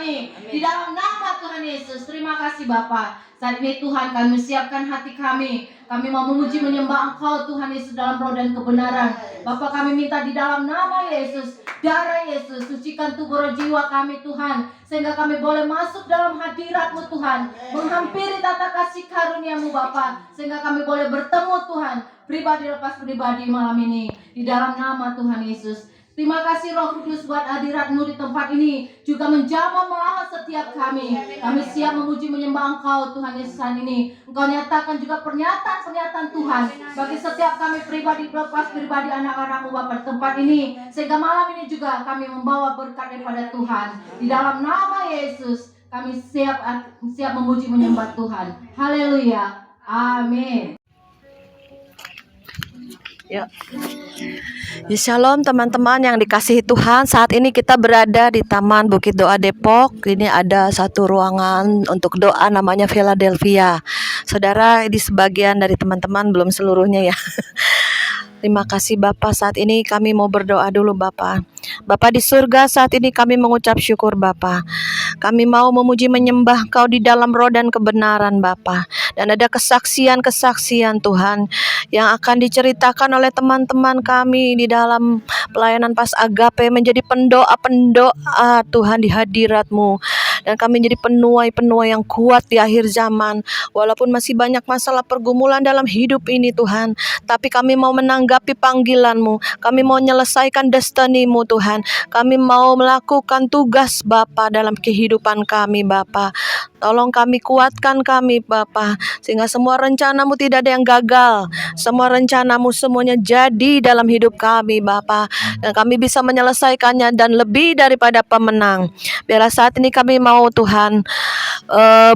kami. Di dalam nama Tuhan Yesus, terima kasih Bapa. Saat ini Tuhan, kami siapkan hati kami. Kami mau memuji menyembah Engkau Tuhan Yesus dalam roh dan kebenaran. Bapa, kami minta di dalam nama Yesus, darah Yesus, sucikan tubuh roh jiwa kami Tuhan, sehingga kami boleh masuk dalam hadirat-Mu Tuhan, menghampiri tata kasih karunia-Mu Bapa, sehingga kami boleh bertemu Tuhan, pribadi lepas pribadi malam ini, di dalam nama Tuhan Yesus. Terima kasih Roh Kudus buat hadirat-Mu di tempat ini, juga menjamah melahap setiap kami. Kami siap memuji menyembah Engkau Tuhan Yesus hari ini. Engkau nyatakan juga pernyataan-pernyataan Tuhan bagi setiap kami pribadi lepas pribadi anak-anak-Mu Bapa di tempat ini, sehingga malam ini juga kami membawa berkat daripada Tuhan. Di dalam nama Yesus kami siap memuji menyembah Tuhan. Haleluya. Amin. Ya. Shalom teman-teman yang dikasihi Tuhan. Saat ini kita berada di Taman Bukit Doa Depok. Ini ada satu ruangan untuk doa namanya Philadelphia. Saudara, di sebagian dari teman-teman, belum seluruhnya ya. Terima kasih Bapak, saat ini kami mau berdoa dulu Bapak. Bapak di surga, saat ini kami mengucap syukur Bapak. Kami mau memuji menyembah Kau di dalam roh dan kebenaran Bapak. Dan ada kesaksian-kesaksian Tuhan yang akan diceritakan oleh teman-teman kami di dalam pelayanan Pas Agape, menjadi pendoa-pendoa Tuhan di hadirat-Mu. Dan kami menjadi penuai-penuai yang kuat di akhir zaman. Walaupun masih banyak masalah pergumulan dalam hidup ini Tuhan, tapi kami mau menanggapi panggilan-Mu. Kami mau menyelesaikan destiny-Mu Tuhan. Kami mau melakukan tugas Bapa dalam kehidupan kami Bapa. Tolong kami, kuatkan kami Bapa, sehingga semua rencana-Mu tidak ada yang gagal. Semua rencana-Mu semuanya jadi dalam hidup kami Bapa, dan kami bisa menyelesaikannya dan lebih daripada pemenang. Biarlah saat ini kami mau Tuhan,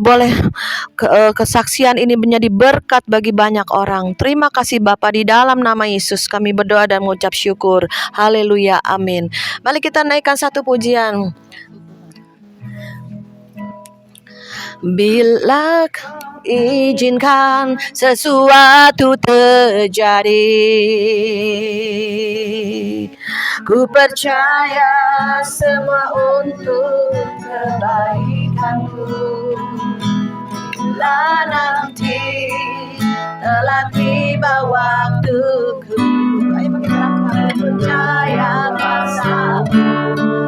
boleh kesaksian ini menjadi berkat bagi banyak orang. Terima kasih Bapa, di dalam nama Yesus kami berdoa dan mengucap syukur. Haleluya, amin. Mari kita naikkan satu pujian. Bila izinkan sesuatu terjadi, ku percaya semua untuk kebaikanku. Bila nanti telah tiba waktuku, ayo bergerak, percaya padamu.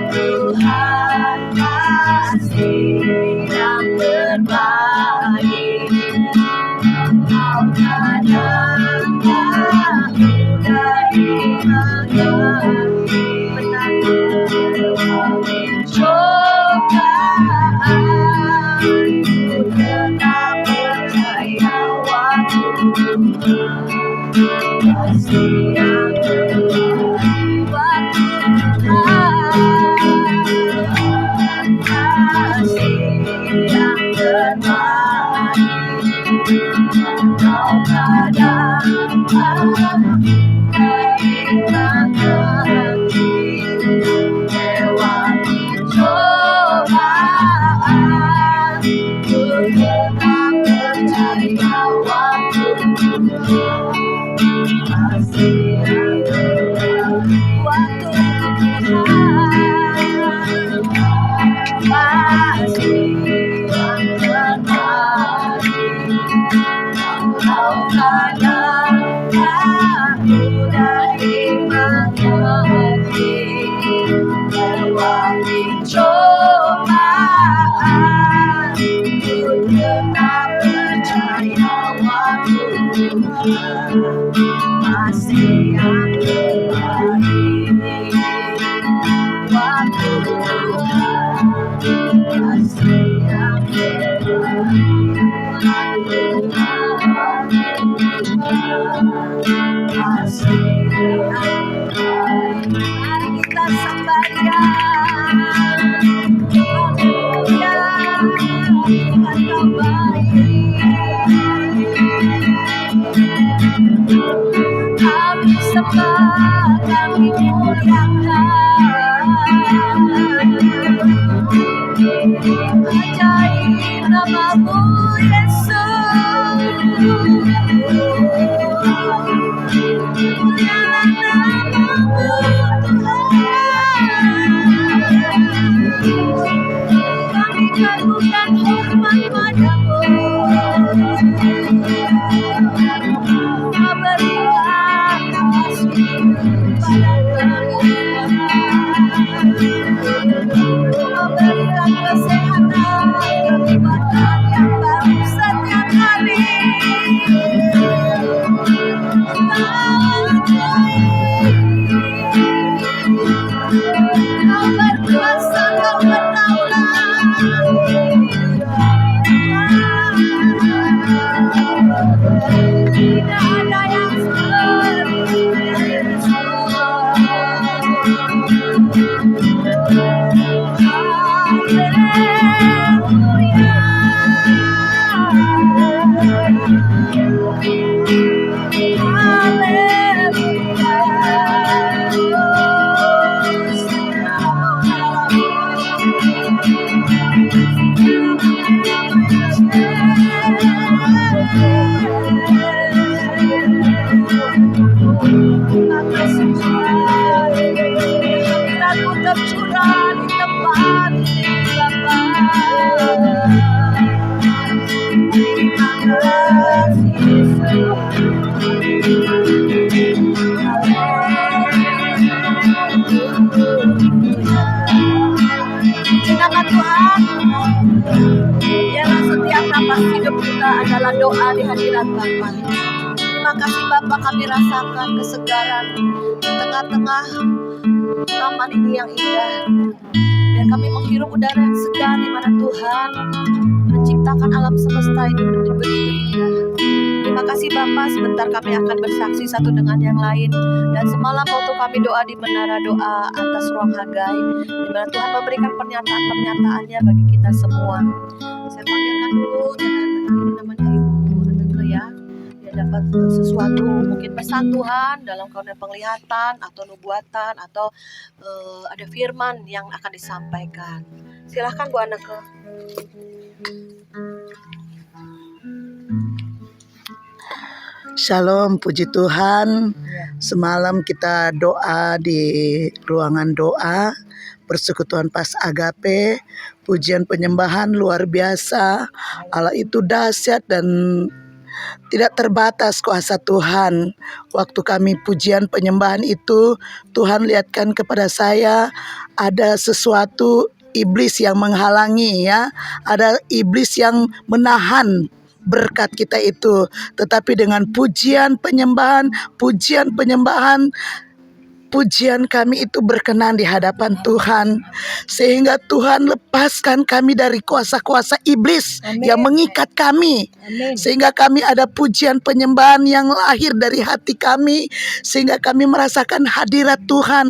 Tuhan pasti yang terbaik. Kau kadang-kadang dari mengerti, cobaan ku tetap percaya waktu pasti yang terbaik. Yesus, Tuhan, biarlah setiap napas hidup kita adalah doa di hadirat Bapa. Terima kasih Bapa, kami rasakan kesegaran di tengah-tengah taman ini yang indah. Dan kami menghirup udara yang segar di mana Tuhan menciptakan alam semesta ini begitu indah. Terima kasih Bapa, sebentar kami akan bersaksi satu dengan yang lain. Dan semalam waktu kami doa di menara doa atas ruang Hagai, di mana Tuhan memberikan pernyataan-pernyataannya bagi kita semua. Saya panggilkan dulu dengan namanya Ibu Aneke ya. Dia dapat sesuatu, mungkin pesan Tuhan dalam karunia penglihatan atau nubuatan atau ada firman yang akan disampaikan. Silahkan Bu Aneke. Shalom, puji Tuhan. Semalam kita doa di ruangan doa persekutuan Pas Agape, pujian penyembahan luar biasa. Allah itu dahsyat dan tidak terbatas kuasa Tuhan. Waktu kami pujian penyembahan itu, Tuhan lihatkan kepada saya ada sesuatu iblis yang menghalangi ya. Ada iblis yang menahan berkat kita itu, tetapi dengan pujian penyembahan, pujian kami itu berkenan di hadapan Tuhan, sehingga Tuhan lepaskan kami dari kuasa-kuasa iblis yang mengikat kami. Sehingga kami ada pujian penyembahan yang lahir dari hati kami, sehingga kami merasakan hadirat Tuhan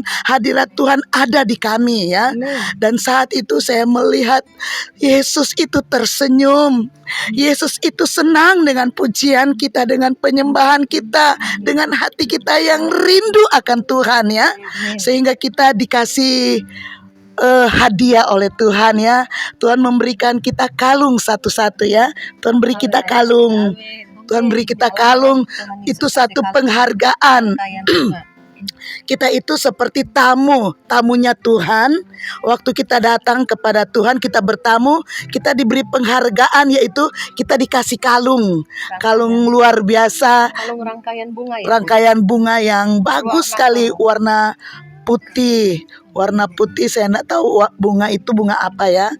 ada di kami ya. Dan saat itu saya melihat Yesus itu tersenyum. Yesus itu senang dengan pujian kita, dengan penyembahan kita, dengan hati kita yang rindu akan Tuhan ya. Sehingga kita dikasih hadiah oleh Tuhan ya. Tuhan memberikan kita kalung satu-satu ya. Tuhan beri kita kalung. Tuhan beri kita kalung. Itu satu penghargaan. Kita itu seperti tamunya Tuhan. Waktu kita datang kepada Tuhan, kita bertamu, kita diberi penghargaan, yaitu kita dikasih kalung luar biasa. Kalung rangkaian bunga ya. Rangkaian bunga yang bagus sekali, warna putih. Saya enggak tahu bunga itu bunga apa ya.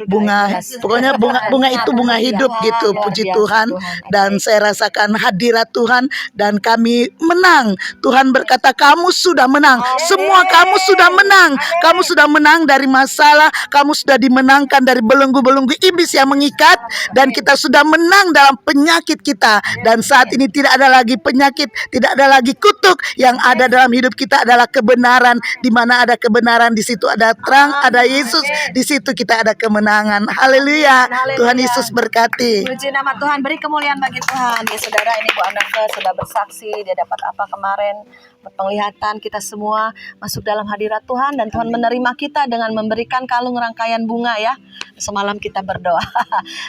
Bunga Pokoknya bunga itu bunga hidup gitu. Puji Tuhan. Dan saya rasakan hadirat Tuhan dan kami menang. Tuhan berkata, kamu sudah menang. Semua kamu sudah menang. Kamu sudah menang dari masalah. Kamu sudah dimenangkan dari belenggu-belenggu iblis yang mengikat, dan kita sudah menang dalam penyakit kita. Dan saat ini tidak ada lagi penyakit, tidak ada lagi kutuk. Yang ada dalam hidup kita adalah kebenaran. Di mana ada kebenaran, di situ ada terang, ada Yesus, di situ kita ada kemenangan. Haleluya. Tuhan Yesus berkati. Puji nama Tuhan, beri kemuliaan bagi Tuhan. Ya saudara, ini Bu Aneke sudah bersaksi, dia dapat apa kemarin, penglihatan. Kita semua masuk dalam hadirat Tuhan, dan Tuhan menerima kita dengan memberikan kalung rangkaian bunga ya. Semalam kita berdoa.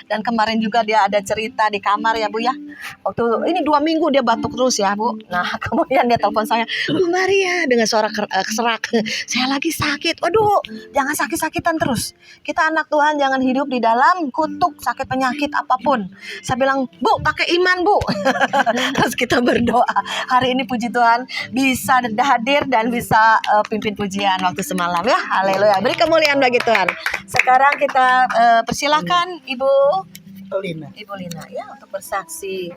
Dan kemarin juga dia ada cerita di kamar ya Bu ya. Waktu ini 2 minggu dia batuk terus ya Bu. Nah kemudian dia telepon saya, Bu Maria, dengan suara serak, saya lagi sakit. Waduh, jangan sakit-sakitan terus. Kita anak Tuhan jangan hidup di dalam kutuk, sakit, penyakit apapun. Saya bilang, Bu, pakai iman Bu. Terus kita berdoa. Hari ini puji Tuhan bisa hadir dan bisa pimpin pujian waktu semalam ya. Haleluya. Beri kemuliaan bagi Tuhan. Sekarang kita persilakan Ibu Lina ya untuk bersaksi.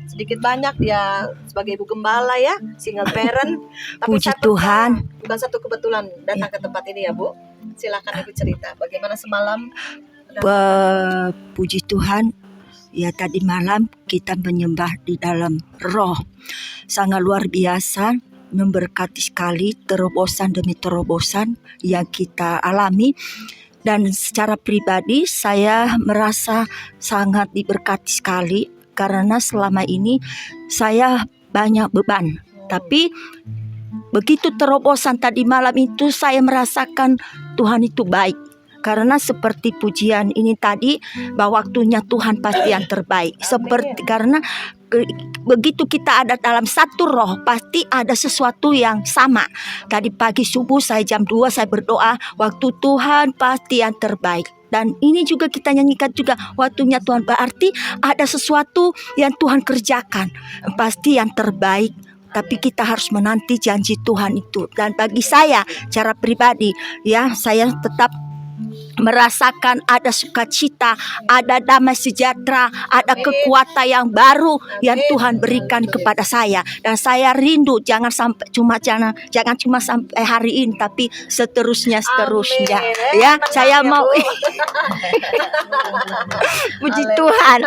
Sedikit banyak dia sebagai ibu gembala ya, single parent. Tapi Puji Tuhan. Bukan satu kebetulan datang ke tempat ini ya Bu. Silakan Ibu cerita bagaimana semalam. Puji Tuhan. Ya tadi malam kita menyembah di dalam roh. Sangat luar biasa, memberkati sekali terobosan demi terobosan yang kita alami. Dan secara pribadi saya merasa sangat diberkati sekali. Karena selama ini saya banyak beban. Tapi begitu terobosan tadi malam itu saya merasakan Tuhan itu baik. Karena seperti pujian ini tadi, bahwa waktunya Tuhan pasti yang terbaik. Seperti karena begitu kita ada dalam satu roh, pasti ada sesuatu yang sama. Tadi pagi subuh saya jam 2 saya berdoa, waktu Tuhan pasti yang terbaik. Dan ini juga kita nyanyikan juga, waktunya Tuhan, berarti ada sesuatu yang Tuhan kerjakan, pasti yang terbaik. Tapi kita harus menanti janji Tuhan itu. Dan bagi saya, cara pribadi, ya saya tetap merasakan ada sukacita, ada damai sejahtera, ada kekuatan yang baru yang Tuhan berikan kepada saya. Dan saya rindu jangan cuma sampai hari ini, tapi seterusnya. Ya, saya mau puji Tuhan.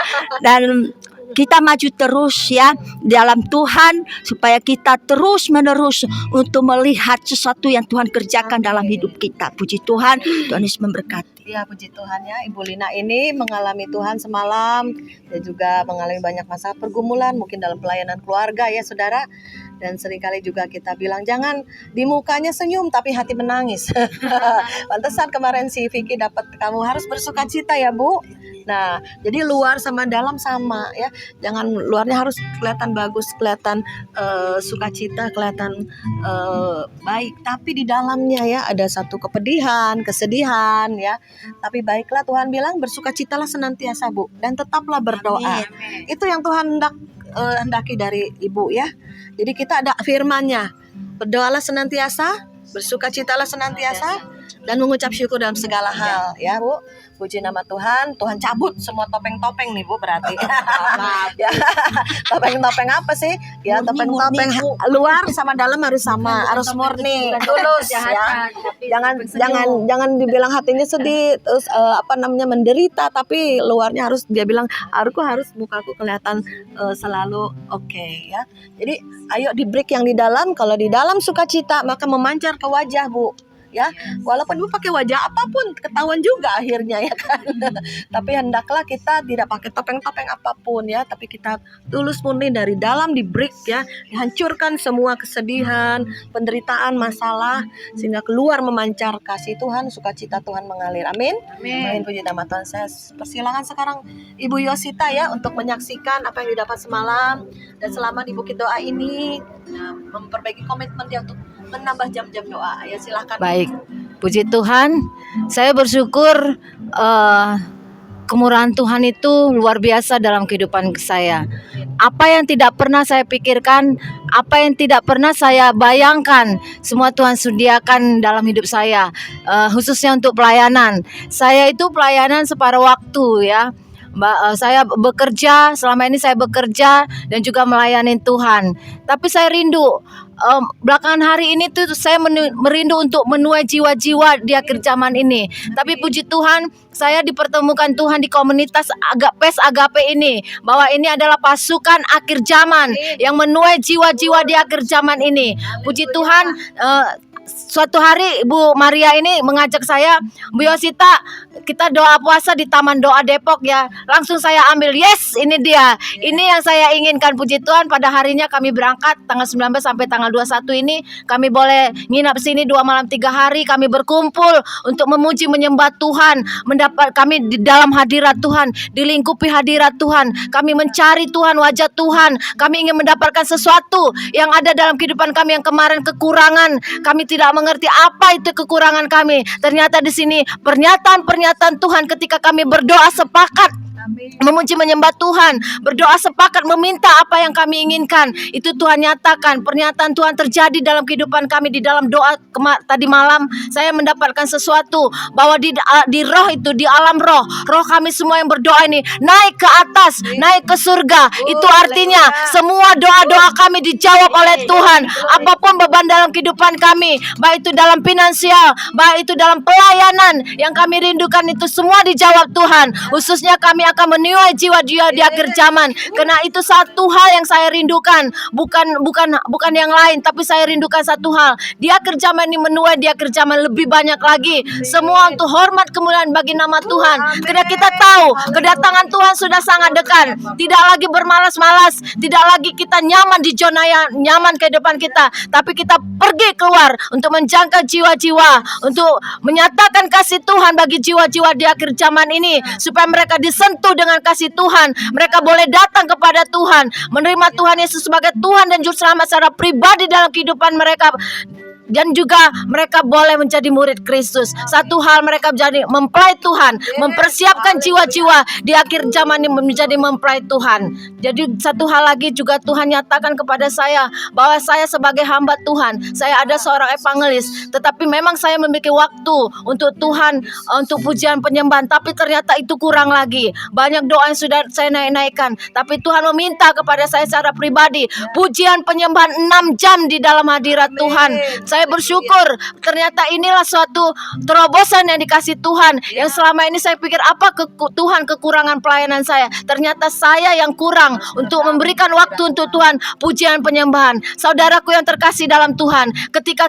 Dan kita maju terus ya dalam Tuhan, supaya kita terus menerus untuk melihat sesuatu yang Tuhan kerjakan dalam hidup kita. Puji Tuhan, Tuhan Yesus memberkati. Ya, puji Tuhan ya, Ibu Lina ini mengalami Tuhan semalam dan juga mengalami banyak masalah pergumulan mungkin dalam pelayanan keluarga ya saudara. Dan seringkali juga kita bilang jangan di mukanya senyum tapi hati menangis. Pantesan kemarin si Vicky dapat kamu harus bersuka cita ya Bu. Nah, jadi luar sama dalam sama ya. Jangan luarnya harus kelihatan bagus, kelihatan sukacita, kelihatan baik, tapi di dalamnya ya ada satu kepedihan, kesedihan ya. Tapi baiklah, Tuhan bilang bersukacitalah senantiasa Bu, dan tetaplah berdoa. Itu yang Tuhan hendaki dari Ibu ya. Jadi kita ada firman-Nya. Berdoalah senantiasa, bersukacitalah senantiasa, dan mengucap syukur dalam segala hal ya Bu. Puji nama Tuhan. Tuhan cabut semua topeng-topeng nih Bu berarti. Ya. Topeng-topeng apa sih? Ya, topeng-topeng luar sama dalam harus sama, harus murni, tulus ya. Jangan dibilang hatinya sedih, terus menderita, tapi luarnya harus dia bilang aku harus mukaku kelihatan selalu oke ya. Jadi ayo di break yang di dalam. Kalau di dalam sukacita maka memancar ke wajah Bu. Ya, walaupun Ibu pakai wajah apapun ketahuan juga akhirnya ya kan. Tapi hendaklah kita tidak pakai topeng-topeng apapun ya, tapi kita tulus murni dari dalam di break ya, dihancurkan semua kesedihan, penderitaan, masalah, sehingga keluar memancar kasih Tuhan, sukacita Tuhan mengalir. Amin. Amin. Puji nama Tuhan. Saya persilakan sekarang Ibu Yosita ya untuk menyaksikan apa yang didapat semalam, dan selama di Bukit Doa ini memperbaiki komitmen dia untuk menambah jam-jam doa. Ya silakan. Baik, puji Tuhan. Saya bersyukur kemurahan Tuhan itu luar biasa dalam kehidupan saya. Apa yang tidak pernah saya pikirkan, apa yang tidak pernah saya bayangkan, semua Tuhan sediakan dalam hidup saya, khususnya untuk pelayanan. Saya itu pelayanan separuh waktu ya. Saya bekerja, selama ini saya bekerja dan juga melayani Tuhan. Tapi saya rindu, belakangan hari ini tuh saya merindu untuk menuai jiwa-jiwa di akhir zaman ini. Tapi puji Tuhan, saya dipertemukan Tuhan di komunitas PES Agape ini, bahwa ini adalah pasukan akhir zaman yang menuai jiwa-jiwa di akhir zaman ini. Puji Tuhan, suatu hari Bu Maria ini mengajak saya, Bu Yosita, kita doa puasa di Taman Doa Depok ya. Langsung saya ambil, yes, ini dia. Ini yang saya inginkan. Puji Tuhan, pada harinya kami berangkat tanggal 19 sampai tanggal 21 ini. Kami boleh nginap sini 2 malam 3 hari. Kami berkumpul untuk memuji menyembah Tuhan. Kami di dalam hadirat Tuhan, dilingkupi hadirat Tuhan. Kami mencari Tuhan, wajah Tuhan. Kami ingin mendapatkan sesuatu yang ada dalam kehidupan kami yang kemarin kekurangan. Kami tidak mengerti apa itu kekurangan kami. Ternyata di sini pernyataan Tuhan ketika kami berdoa sepakat memuji menyembah Tuhan, berdoa sepakat meminta apa yang kami inginkan, itu Tuhan nyatakan. Pernyataan Tuhan terjadi dalam kehidupan kami. Di dalam doa tadi malam saya mendapatkan sesuatu, bahwa di roh itu, di alam roh kami semua yang berdoa ini naik ke atas, naik ke surga. Itu artinya semua doa-doa kami dijawab oleh Tuhan. Apapun beban dalam kehidupan kami, baik itu dalam finansial, baik itu dalam pelayanan yang kami rindukan, itu semua dijawab Tuhan. Khususnya kami akan menuai jiwa-jiwa di akhir zaman. Karena itu satu hal yang saya rindukan, bukan yang lain, tapi saya rindukan satu hal. Di akhir zaman ini menuai di akhir zaman lebih banyak lagi. Semua untuk hormat kemuliaan bagi nama Tuhan. Karena kita tahu kedatangan Tuhan sudah sangat dekat. Tidak lagi bermalas-malas, tidak lagi kita nyaman di zona yang nyaman kehidupan kita, tapi kita pergi keluar untuk menjangkau jiwa-jiwa, untuk menyatakan kasih Tuhan bagi jiwa-jiwa di akhir zaman ini, supaya mereka disentuh dengan kasih Tuhan. Mereka boleh datang kepada Tuhan, menerima Tuhan Yesus sebagai Tuhan dan Juru Selamat secara pribadi dalam kehidupan mereka dan juga mereka boleh menjadi murid Kristus. Satu hal mereka menjadi mempelai Tuhan, mempersiapkan jiwa-jiwa di akhir zaman ini menjadi mempelai Tuhan. Jadi satu hal lagi juga Tuhan nyatakan kepada saya bahwa saya sebagai hamba Tuhan, saya ada seorang evangelis, tetapi memang saya memiliki waktu untuk Tuhan, untuk pujian penyembahan, tapi ternyata itu kurang lagi. Banyak doa yang sudah saya naik-naikkan, tapi Tuhan meminta kepada saya secara pribadi pujian penyembahan 6 jam di dalam hadirat Tuhan. Saya bersyukur ternyata inilah suatu terobosan yang dikasih Tuhan, yang selama ini saya pikir apa Tuhan kekurangan pelayanan saya. Ternyata saya yang kurang untuk memberikan waktu untuk Tuhan pujian penyembahan. Saudaraku yang terkasih dalam Tuhan, ketika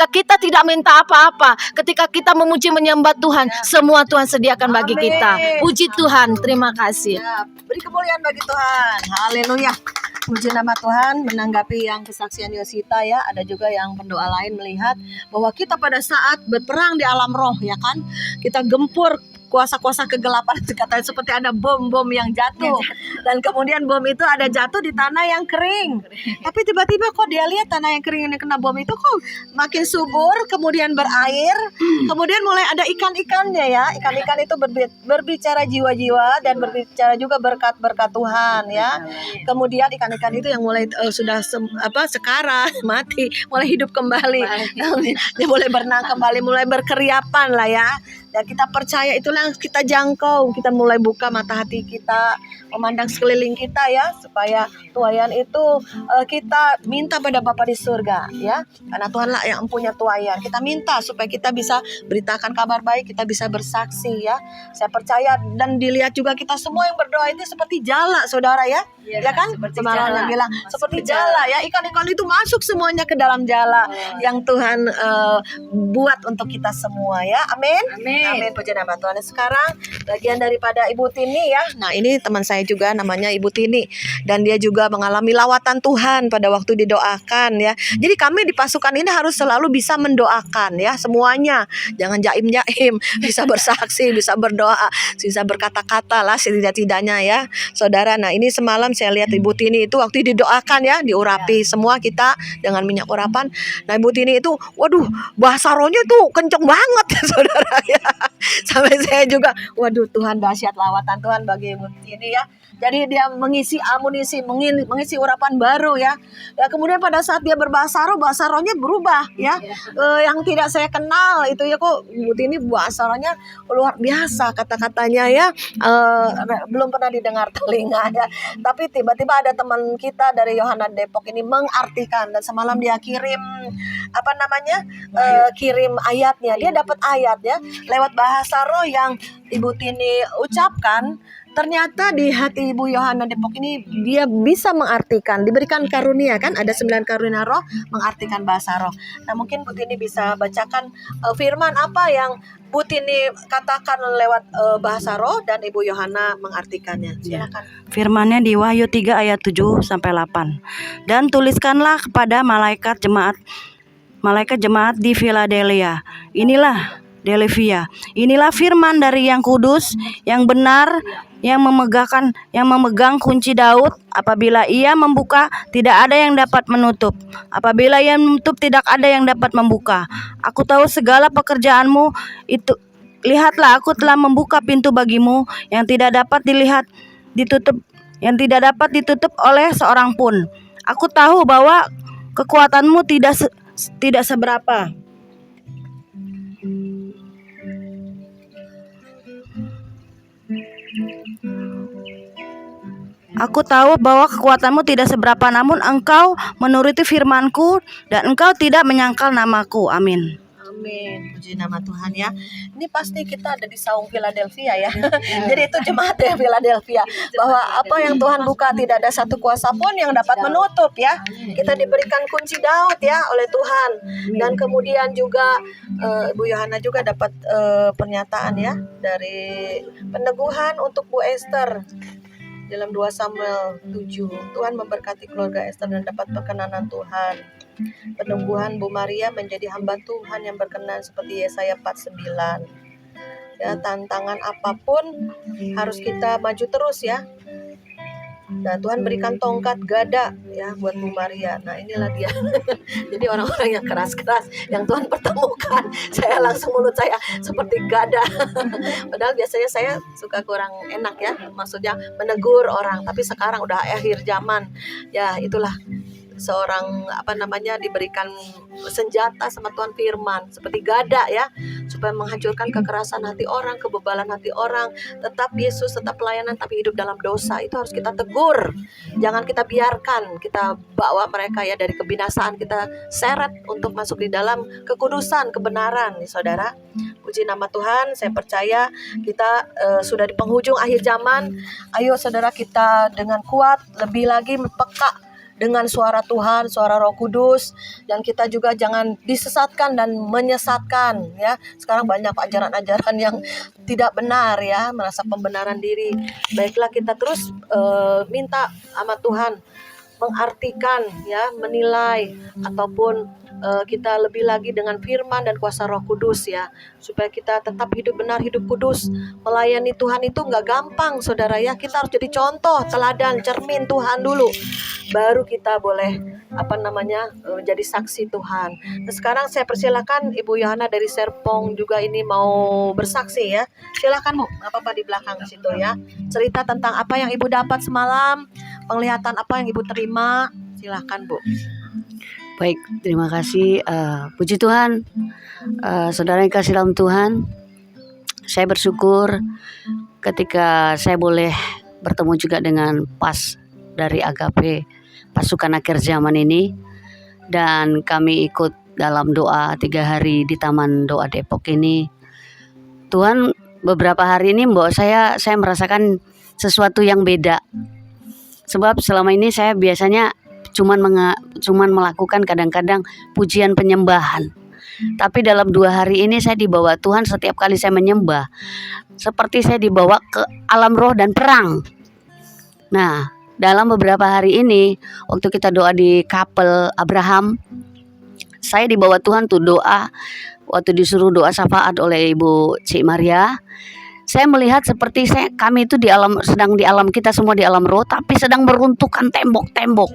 kita tidak minta apa-apa, ketika kita memuji menyembah Tuhan, semua Tuhan sediakan bagi kita. Puji Tuhan, terima kasih. Ya, beri kemuliaan bagi Tuhan. Haleluya. Puji nama Tuhan. Menanggapi yang kesaksian Yosita ya, ada juga yang pendoa lain melihat bahwa kita pada saat berperang di alam roh ya kan, kita gempur kuasa-kuasa kegelapan, katanya seperti ada bom-bom yang jatuh, dan kemudian bom itu ada jatuh di tanah yang kering, tapi tiba-tiba kok dia lihat tanah yang kering yang kena bom itu kok makin subur, kemudian berair, kemudian mulai ada ikan-ikannya ya. Ikan-ikan itu berbicara jiwa-jiwa dan berbicara juga berkat-berkat Tuhan ya. Kemudian ikan-ikan itu yang mulai sudah sekarat, mati, mulai hidup kembali, dia mulai berenang kembali, mulai berkeriapan lah ya. Dan kita percaya itulah yang kita jangkau. Kita mulai buka mata hati kita, memandang sekeliling kita ya, supaya tuayan itu kita minta pada Bapa di surga ya. Karena Tuhanlah yang punya tuayan. Kita minta supaya kita bisa beritakan kabar baik, kita bisa bersaksi ya. Saya percaya dan dilihat juga kita semua yang berdoa itu seperti jala, saudara ya. Ya kan? Kemarin yang bilang seperti jala ya. Ikan-ikan itu masuk semuanya ke dalam jala yang Tuhan buat untuk kita semua ya. Amin. Amin, puji nama Tuhan. Sekarang bagian daripada Ibu Tini ya. Nah ini teman saya juga namanya Ibu Tini, dan dia juga mengalami lawatan Tuhan pada waktu didoakan ya. Jadi kami di pasukan ini harus selalu bisa mendoakan ya semuanya. Jangan jaim-jaim, bisa bersaksi, bisa berdoa, bisa berkata-kata lah setidak-tidaknya ya saudara. Nah ini semalam saya lihat Ibu Tini itu waktu didoakan ya, diurapi semua kita dengan minyak urapan. Nah Ibu Tini itu waduh bahasa rohnya tuh kenceng banget ya saudara ya. Sampai saya juga waduh Tuhan, dahsyat lawatan Tuhan bagi Ibu Tini ya. Jadi dia mengisi amunisi, mengisi urapan baru ya. Ya kemudian pada saat dia berbahasa rohnya berubah ya. Yang tidak saya kenal itu ya, kok Ibu Tini bahasa rohnya luar biasa kata-katanya ya. Belum pernah didengar telinga ya. Tapi tiba-tiba ada teman kita dari Yohana Depok ini mengartikan, dan semalam dia kirim kirim ayatnya. Dia dapat ayat ya lewat bahasa roh yang Ibu Tini ucapkan. Ternyata di hati Ibu Yohana Depok ini dia bisa mengartikan, diberikan karunia kan, ada 9 karunia roh mengartikan bahasa roh. Nah mungkin Bu Tini bisa bacakan firman apa yang Bu Tini katakan lewat bahasa roh dan Ibu Yohana mengartikannya. Silakan. Firman-Nya di Wahyu 3 ayat 7 sampai 8. Dan tuliskanlah kepada malaikat jemaat di Philadelphia. Inilah firman dari yang kudus, yang benar, yang memegang kunci Daud. Apabila ia membuka, tidak ada yang dapat menutup. Apabila ia menutup, tidak ada yang dapat membuka. Aku tahu segala pekerjaanmu itu. Lihatlah, aku telah membuka pintu bagimu yang tidak dapat ditutup oleh seorang pun. Aku tahu bahwa kekuatanmu tidak seberapa. Aku tahu bahwa kekuatanmu tidak seberapa, namun engkau menuruti firman-Ku dan engkau tidak menyangkal nama-Ku. Amin. Amin. Puji nama Tuhan ya. Ini pasti kita ada di saung Philadelphia ya. Jadi itu jemaat ya Philadelphia, bahwa apa yang Tuhan buka tidak ada satu kuasa pun yang dapat menutup ya. Kita diberikan kunci Daud ya oleh Tuhan. Dan kemudian juga Bu Yohana juga dapat pernyataan ya dari peneguhan untuk Bu Esther. Dalam 2 Samuel 7, Tuhan memberkati keluarga Esther dan dapat perkenanan Tuhan. Peneguhan Bu Maria menjadi hamba Tuhan yang berkenan seperti Yesaya 49. Ya, tantangan apapun harus kita maju terus ya. Nah, Tuhan berikan tongkat gada ya buat Bu Maria. Nah, inilah dia. Jadi orang-orang yang keras-keras yang Tuhan pertemukan, saya langsung mulut saya seperti gada. Padahal biasanya saya suka kurang enak ya, maksudnya menegur orang. Tapi sekarang udah akhir zaman. Ya, itulah seorang diberikan senjata sama Tuhan firman seperti gada ya, supaya menghancurkan kekerasan hati orang, kebebalan hati orang. Tetap Yesus, tetap pelayanan, tapi hidup dalam dosa itu harus kita tegur. Jangan kita biarkan kita bawa mereka ya dari kebinasaan, kita seret untuk masuk di dalam kekudusan, kebenaran nih saudara. Puji nama Tuhan. Saya percaya kita sudah di penghujung akhir zaman. Ayo saudara, kita dengan kuat lebih lagi peka dengan suara Tuhan, suara Roh Kudus, dan kita juga jangan disesatkan dan menyesatkan ya. Sekarang banyak ajaran-ajaran yang tidak benar ya, merasa pembenaran diri. Baiklah, kita terus minta sama Tuhan mengartikan ya, menilai ataupun kita lebih lagi dengan firman dan kuasa Roh Kudus ya, supaya kita tetap hidup benar, hidup kudus. Melayani Tuhan itu nggak gampang saudara ya. Kita harus jadi contoh, teladan, cermin Tuhan dulu, baru kita boleh jadi saksi Tuhan. Nah, sekarang saya persilakan Ibu Yohana dari Serpong juga ini mau bersaksi ya. Silakan Bu, nggak apa-apa di belakang situ ya. Cerita tentang apa yang Ibu dapat semalam, penglihatan apa yang Ibu terima. Silakan Bu. Baik, terima kasih. Puji Tuhan, saudara yang kasih dalam Tuhan, saya bersyukur ketika saya boleh bertemu juga dengan PAS dari Agape, pasukan akhir zaman ini, dan kami ikut dalam doa 3 hari di Taman Doa Depok ini. Tuhan beberapa hari ini membawa saya merasakan sesuatu yang beda. Sebab selama ini saya biasanya cuman melakukan kadang-kadang pujian penyembahan. Tapi dalam 2 hari ini saya dibawa Tuhan, setiap kali saya menyembah seperti saya dibawa ke alam roh dan perang. Nah, dalam beberapa hari ini waktu kita doa di Kapel Abraham, saya dibawa Tuhan tuh doa. Waktu disuruh doa syafaat oleh Ibu Cik Maria, saya melihat seperti kami itu sedang di alam, kita semua di alam roh, tapi sedang meruntuhkan tembok-tembok.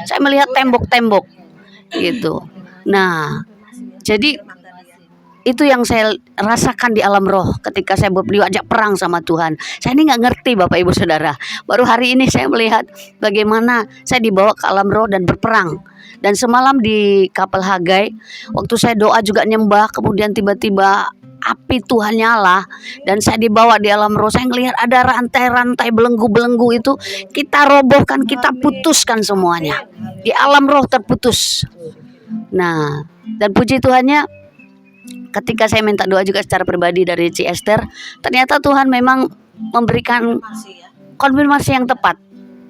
Saya melihat tembok-tembok gitu. Nah, jadi itu yang saya rasakan di alam roh ketika saya diajak perang sama Tuhan. Saya ini nggak ngerti Bapak Ibu Saudara. Baru hari ini saya melihat bagaimana saya dibawa ke alam roh dan berperang. Dan semalam di Kapel Hagai, waktu saya doa juga nyembah, kemudian tiba-tiba api Tuhan nyala dan saya dibawa di alam roh. Saya ngelihat ada rantai-rantai belenggu-belenggu itu, kita robohkan, kita putuskan semuanya. Di alam roh terputus. Nah, dan puji Tuhannya, ketika saya minta doa juga secara pribadi dari Ci Esther, ternyata Tuhan memang memberikan konfirmasi yang tepat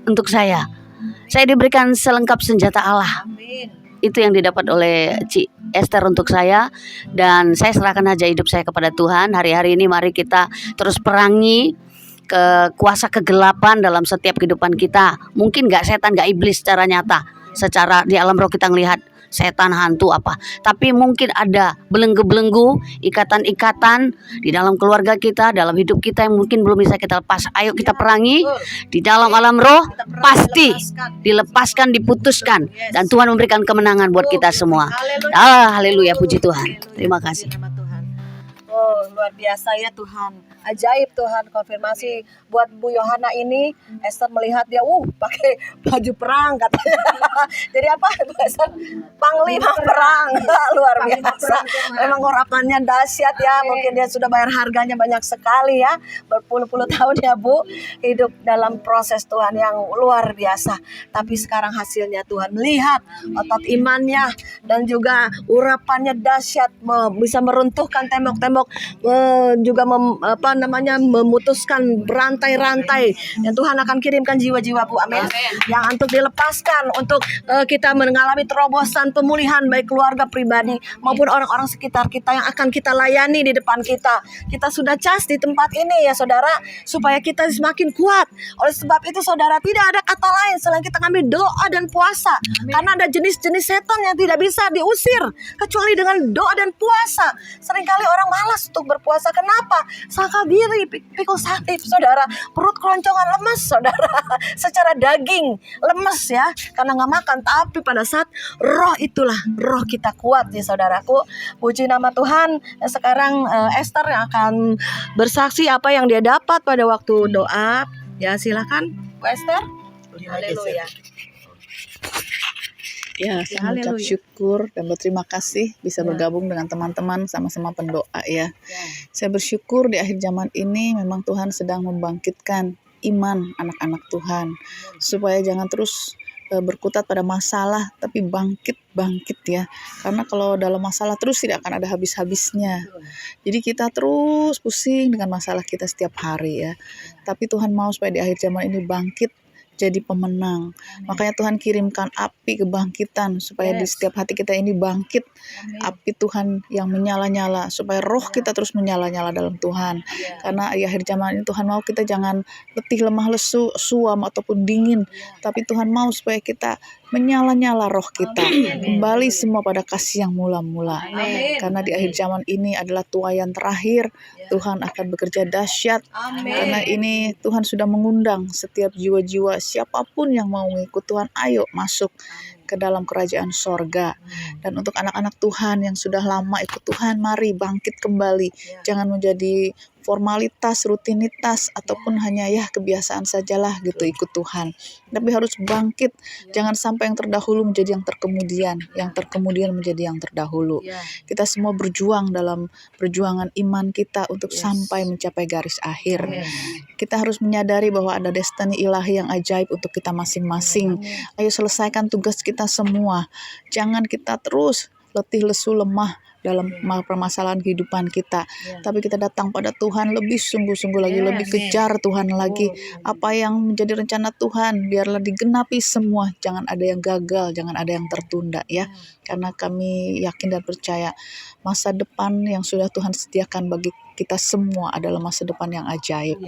untuk saya. Saya diberikan selengkap senjata Allah. Itu yang didapat oleh Ci Esther untuk saya, dan saya serahkan aja hidup saya kepada Tuhan. Hari-hari ini mari kita terus perangi ke kuasa kegelapan dalam setiap kehidupan kita. Mungkin gak setan, gak iblis secara nyata, secara di alam roh kita ngelihat setan, hantu apa, tapi mungkin ada belenggu-belenggu, ikatan-ikatan di dalam keluarga kita, dalam hidup kita yang mungkin belum bisa kita lepas. Ayo kita perangi di dalam alam roh, pasti dilepaskan, diputuskan, dan Tuhan memberikan kemenangan buat kita semua. Haleluya, puji Tuhan. Terima kasih. Oh, luar biasa ya Tuhan. Ajaib Tuhan, konfirmasi buat Bu Yohana ini. Esther melihat dia pakai baju perang katanya. Jadi apa Bu Esther? Panglima perang. Luar biasa. Memang orapannya dahsyat ya. Mungkin dia sudah bayar harganya banyak sekali ya. Berpuluh-puluh tahun ya Bu, hidup dalam proses Tuhan yang luar biasa. Tapi sekarang hasilnya Tuhan melihat otot imannya dan juga urapannya dahsyat, bisa meruntuhkan tembok-tembok, juga memutuskan rantai-rantai, dan Tuhan akan kirimkan jiwa-jiwa Bu, amin, yang untuk dilepaskan, untuk kita mengalami terobosan pemulihan baik keluarga pribadi maupun orang-orang sekitar kita yang akan kita layani di depan kita. Kita sudah cas di tempat ini ya saudara, supaya kita semakin kuat. Oleh sebab itu saudara, tidak ada kata lain selain kita ngambil doa dan puasa. Karena ada jenis-jenis setan yang tidak bisa diusir kecuali dengan doa dan puasa. Seringkali orang malas untuk berpuasa. Kenapa? diri, pikul salib, saudara. Perut keloncongan lemes, saudara. Secara daging lemes ya, karena nggak makan. Tapi pada saat roh itulah, roh kita kuat ya saudaraku. Puji nama Tuhan. Sekarang Esther yang akan bersaksi apa yang dia dapat pada waktu doa. Ya silakan Bu Esther. Haleluya. Ya, saya mengucap syukur dan berterima kasih bisa bergabung dengan teman-teman sama-sama pendoa ya. Saya bersyukur di akhir zaman ini memang Tuhan sedang membangkitkan iman anak-anak Tuhan supaya jangan terus berkutat pada masalah tapi bangkit ya. Karena kalau dalam masalah terus tidak akan ada habis-habisnya. Jadi kita terus pusing dengan masalah kita setiap hari ya. Tapi Tuhan mau supaya di akhir zaman ini bangkit jadi pemenang. Makanya Tuhan kirimkan api kebangkitan supaya di setiap hati kita ini bangkit api Tuhan yang menyala-nyala supaya roh kita terus menyala-nyala dalam Tuhan. Karena di akhir zaman ini Tuhan mau kita jangan letih, lemah, lesu, suam ataupun dingin, tapi Tuhan mau supaya kita menyala-nyala roh kita, kembali semua pada kasih yang mula-mula. Karena di akhir zaman ini adalah tuaian terakhir, Tuhan akan bekerja dahsyat. Karena ini Tuhan sudah mengundang setiap jiwa-jiwa, siapapun yang mau mengikut Tuhan, ayo masuk ke dalam kerajaan sorga. Dan untuk anak-anak Tuhan yang sudah lama ikut Tuhan, mari bangkit kembali. Jangan menjadi formalitas, rutinitas, ataupun hanya ya kebiasaan sajalah gitu ikut Tuhan. Tapi harus bangkit. Jangan sampai yang terdahulu menjadi yang terkemudian, yang terkemudian menjadi yang terdahulu. Kita semua berjuang dalam perjuangan iman kita untuk sampai mencapai garis akhir. Kita harus menyadari bahwa ada destiny ilahi yang ajaib untuk kita masing-masing. Ayo selesaikan tugas kita semua. Jangan kita terus letih, lesu, lemah dalam permasalahan kehidupan kita. Tapi kita datang pada Tuhan lebih sungguh-sungguh lagi, lebih kejar Tuhan lagi. Apa yang menjadi rencana Tuhan, biarlah digenapi semua. Jangan ada yang gagal, jangan ada yang tertunda ya. Karena kami yakin dan percaya masa depan yang sudah Tuhan sediakan bagi kita semua adalah masa depan yang ajaib.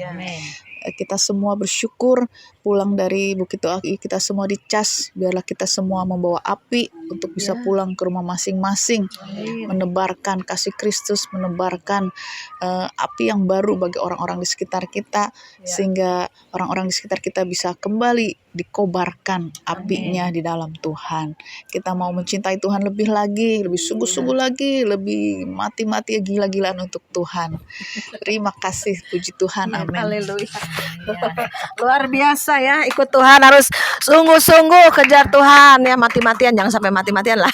Kita semua bersyukur pulang dari Bukit Doa, kita semua dicas, biarlah kita semua membawa api untuk bisa pulang ke rumah masing-masing, menebarkan kasih Kristus, menebarkan api yang baru bagi orang-orang di sekitar kita, sehingga orang-orang di sekitar kita bisa kembali dikobarkan apinya di dalam Tuhan. Kita mau mencintai Tuhan lebih lagi, lebih sungguh-sungguh lagi, lebih mati-mati gila-gilaan untuk Tuhan. Terima kasih, puji Tuhan, amin. Haleluya. Luar biasa ya, ikut Tuhan harus sungguh-sungguh kejar Tuhan ya, mati-matian, jangan sampai mati-matian lah.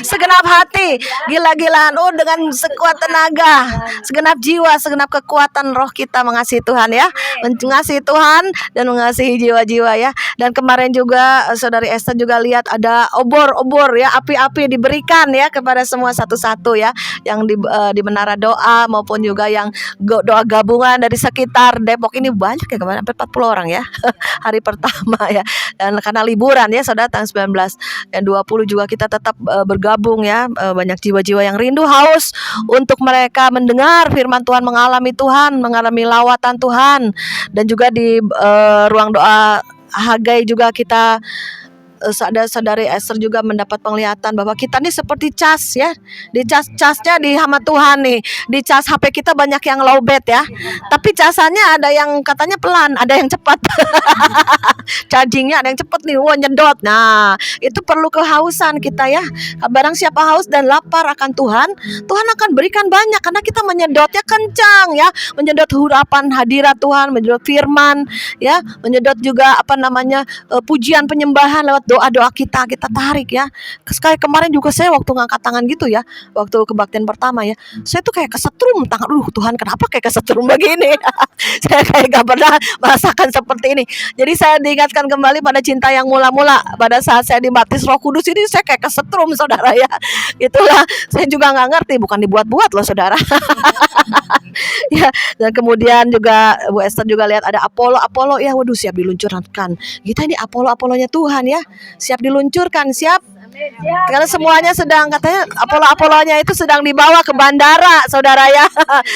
Segenap hati, gila-gilaan, dengan sekuat tenaga, segenap jiwa, segenap kekuatan roh kita mengasihi Tuhan ya, mengasihi Tuhan dan mengasihi jiwa-jiwa ya. Dan kemarin juga Saudari Esther juga lihat ada obor-obor ya, api-api diberikan ya kepada semua satu-satu ya, yang di menara doa maupun juga yang doa gabungan dari sekitar Depok ini banyak ya, kemarin sampai 40 orang ya hari pertama ya. Dan karena liburan ya saudara, tanggal 19 dan 20 juga kita tetap bergabung ya. Banyak jiwa-jiwa yang rindu haus untuk mereka mendengar firman Tuhan, mengalami Tuhan, mengalami lawatan Tuhan. Dan juga di ruang doa Hagai juga kita ada Saudari Esther juga mendapat penglihatan bahwa kita nih seperti cas ya, di casnya di hama Tuhan nih, di cas HP kita banyak yang lowbat ya, tapi casannya ada yang katanya pelan, ada yang cepat. Chargingnya ada yang cepat nih, nyedot. Nah itu perlu kehausan kita ya. Barang siapa haus dan lapar akan Tuhan, Tuhan akan berikan banyak karena kita menyedotnya kencang ya, menyedot hurapan hadirat Tuhan, menyedot firman ya, menyedot juga pujian penyembahan lewat doa-doa kita tarik ya. Sekali kemarin juga saya waktu ngangkat tangan gitu ya, waktu kebaktian pertama ya, saya tuh kayak kesetrum tangan. Tuhan kenapa kayak kesetrum begini? Saya kayak gak pernah merasakan seperti ini. Jadi saya diingatkan kembali pada cinta yang mula-mula. Pada saat saya dibaptis Roh Kudus ini saya kayak kesetrum saudara ya. Itulah, saya juga gak ngerti, bukan dibuat-buat loh saudara. Ya, dan kemudian juga Bu Esther juga lihat ada Apollo ya, waduh siap diluncurkan. Kita ini Apollo-Apollonya Tuhan ya, siap diluncurkan, siap. Karena semuanya sedang, katanya Apollo-Apollonya itu sedang dibawa ke bandara saudara ya,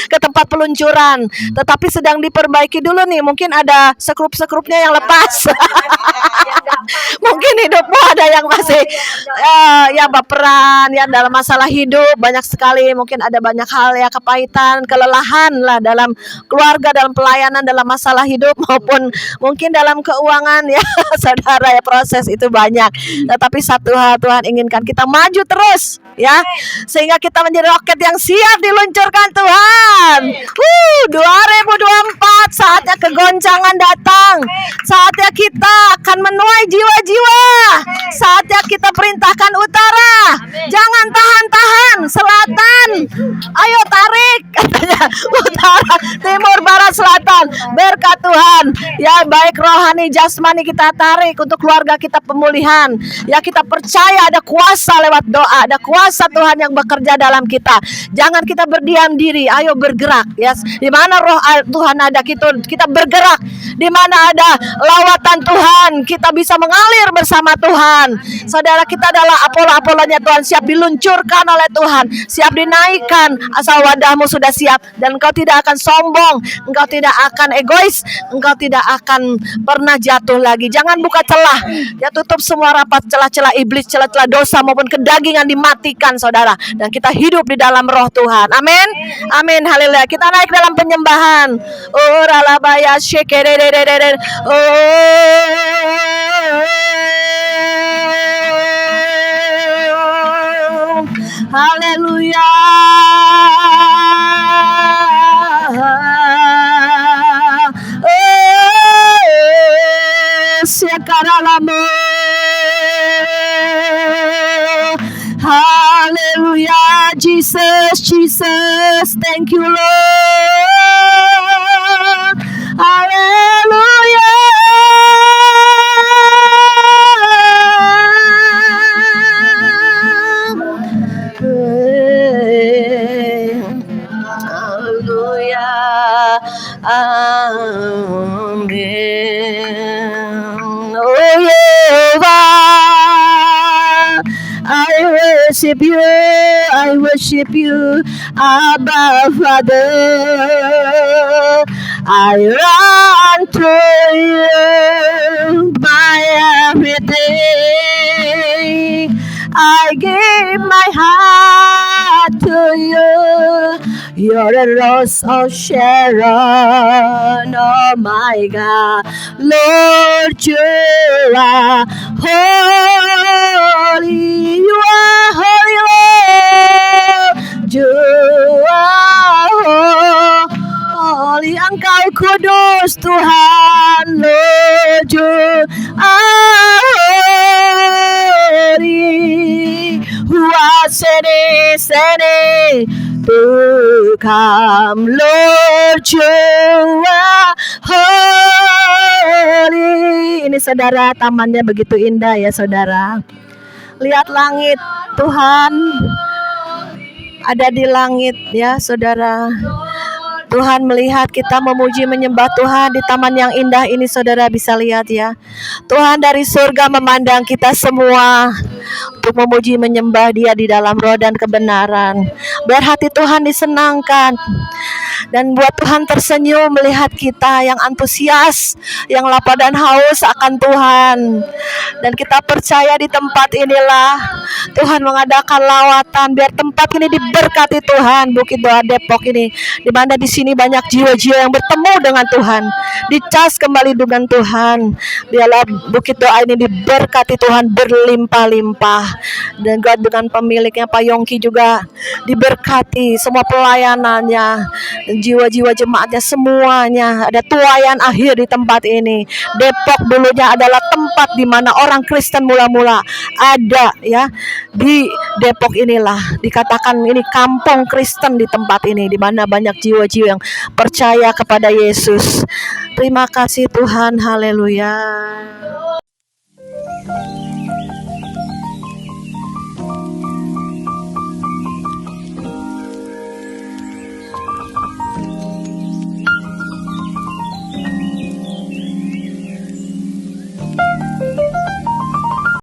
ke tempat peluncuran. Tetapi sedang diperbaiki dulu nih, mungkin ada sekrup-sekrupnya yang lepas. Mungkin hidupmu ada yang masih ya baperan ya dalam masalah hidup, banyak sekali mungkin ada banyak hal ya, kepahitan, kelelahan lah dalam keluarga, dalam pelayanan, dalam masalah hidup maupun mungkin dalam keuangan ya saudara ya, proses itu banyak. Tetapi satu hal Tuhan inginkan kita maju terus ya, sehingga kita menjadi roket yang siap diluncurkan Tuhan. 2024 saatnya kegoncangan datang, saatnya kita akan menuai jiwa-jiwa, saatnya kita perintahkan utara, jangan tahan-tahan, selatan, ayo tarik katanya, utara, timur, barat, selatan, berkat Tuhan ya, baik rohani jasmani kita tarik untuk keluarga kita pemulihan ya. Kita percaya ada kuasa lewat doa, ada kuasa Tuhan yang bekerja dalam kita. Jangan kita berdiam diri, ayo bergerak ya. Di mana roh Tuhan ada, kita bergerak. Di mana ada lawatan Tuhan, kita bisa mengalir bersama Tuhan. Saudara, kita adalah Apollo-Apollonya Tuhan, siap diluncurkan oleh Tuhan, siap dinaikkan asal wadahmu sudah siap. Dan engkau tidak akan sombong, engkau tidak akan egois, engkau tidak akan pernah jatuh lagi. Jangan buka celah ya, tutup semua rapat celah-celah iblis, celah-celah dosa maupun kedagingan dimatikan saudara, dan kita hidup di dalam roh Tuhan. Amin, amin, haleluya. Kita naik dalam penyembahan. Oh ralabaya shekerere, haleluya. Sekaralamo, hallelujah, Jesus, Jesus, thank you Lord, hallelujah. Hallelujah, amen. Oh Yehovah, I worship you, I worship you, Abba Father. I run to you, my everything. I give my heart to you. You're a rose of Sharon, oh my God. Lord, you are holy, you are holy, Lord. You are holy, Engkau kudus Tuhan, Lord, you are holy. Who are seni to come, Lord, you are holy. Ini saudara, tamannya begitu indah ya saudara. Lihat langit, Tuhan ada di langit ya saudara. Tuhan melihat kita memuji menyembah Tuhan di taman yang indah ini, saudara bisa lihat ya. Tuhan dari surga memandang kita semua untuk memuji menyembah Dia di dalam roh dan kebenaran. Biar hati Tuhan disenangkan dan buat Tuhan tersenyum melihat kita yang antusias, yang lapar dan haus akan Tuhan. Dan kita percaya di tempat inilah Tuhan mengadakan lawatan biar tempat ini diberkati Tuhan. Bukit Doa Depok ini, di mana di sini banyak jiwa-jiwa yang bertemu dengan Tuhan, dicas kembali dengan Tuhan. Biarlah Bukit Doa ini diberkati Tuhan berlimpah-limpah. Dan God dengan pemiliknya Pak Yongki juga diberkati semua pelayanannya dan jiwa-jiwa jemaatnya semuanya. Ada tuaian akhir di tempat ini. Depok dulunya adalah tempat di mana orang Kristen mula-mula ada ya. Di Depok inilah dikatakan ini kampung Kristen di tempat ini, di mana banyak jiwa-jiwa yang percaya kepada Yesus. Terima kasih Tuhan, haleluya.